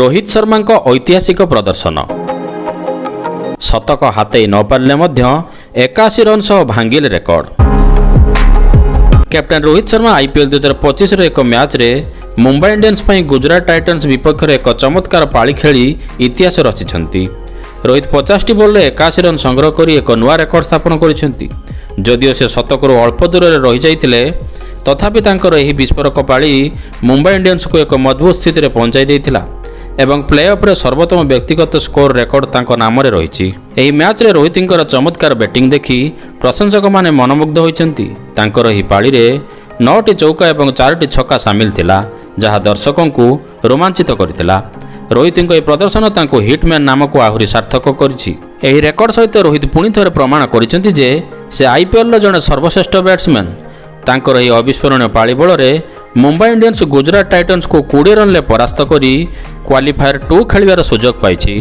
ରୋହିତ ଶର୍ମାଙ୍କ ଐତିହାସିକ ପ୍ରଦର୍ଶନ। ଶତକ ହାତେଇ ନ ପାରିଲେ ମଧ୍ୟ 81 ରନ୍ ସହ ଭାଙ୍ଗିଲେ record. Captain Rohit Sharma IPL 2025ର ଏକ ମ୍ୟାଚ୍ରେ ମୁମ୍ବାଇ ଇଣ୍ଡିଆନ୍ସ ପାଇଁ ଗୁଜରାଟ ଟାଇଟନ୍ସ ବିପକ୍ଷରେ ଏକ ଚମତ୍କାର ପାଳି ଖେଳି ଇତିହାସ ରଚିଛନ୍ତି। ରୋହିତ 50ଟି ବଲ୍ରେ 81 ରନ୍ ସଂଗ୍ରହ କରି ଏକ ନୂଆ ରେକର୍ଡ ସ୍ଥାପନ କରିଛନ୍ତି। ଯଦିଓ ସେ ଶତକରୁ ଅଳ୍ପ ଦୂରରେ ରହିଯାଇଥିଲେ, ତଥାପି ତାଙ୍କର ଏହି ବିସ୍ଫୋରକ ପାଳି ମୁମ୍ବାଇ ଇଣ୍ଡିଆନ୍ସକୁ ଏକ ମଜବୁତ ସ୍ଥିତିରେ ପହଞ୍ଚାଇ ଦେଇଥିଲା ଏବଂ ପ୍ଲେ-ଅଫ୍ରେ ସର୍ବୋତ୍ତମ ବ୍ୟକ୍ତିଗତ ସ୍କୋର ରେକର୍ଡ ତାଙ୍କ ନାମରେ ରହିଛି। ଏହି ମ୍ୟାଚ୍ରେ ରୋହିତଙ୍କର ଚମତ୍କାର ବ୍ୟାଟିଂ ଦେଖି ପ୍ରଶଂସକମାନେ ମନମୁଗ୍ଧ ହୋଇଛନ୍ତି। ତାଙ୍କର ଏହି ପାଳିରେ 9ଟି ଚୌକା ଏବଂ 4ଟି ଛକା ସାମିଲ ଥିଲା, ଯାହା ଦର୍ଶକଙ୍କୁ ରୋମାଞ୍ଚିତ କରିଥିଲା। ରୋହିତଙ୍କ ଏହି ପ୍ରଦର୍ଶନ ତାଙ୍କୁ ହିଟମ୍ୟାନ୍ ନାମକୁ ଆହୁରି ସାର୍ଥକ କରିଛି। ଏହି ରେକର୍ଡ ସହିତ ରୋହିତ ପୁଣି ଥରେ ପ୍ରମାଣ କରିଛନ୍ତି ଯେ ସେ IPLର ଜଣେ ସର୍ବଶ୍ରେଷ୍ଠ ବ୍ୟାଟ୍ସମ୍ୟାନ୍। ତାଙ୍କର ଏହି ଅବିସ୍ମରଣୀୟ ପାଳି ବଳରେ ମୁମ୍ବାଇ ଇଣ୍ଡିଆନ୍ସ ଗୁଜରାଟ ଟାଇଟନ୍ସକୁ 20 ରନ୍ରେ ପରାସ୍ତ କରି କ୍ୱାଲିଫାୟାର 2 ଖେଳିବାର ସୁଯୋଗ ପାଇଛି।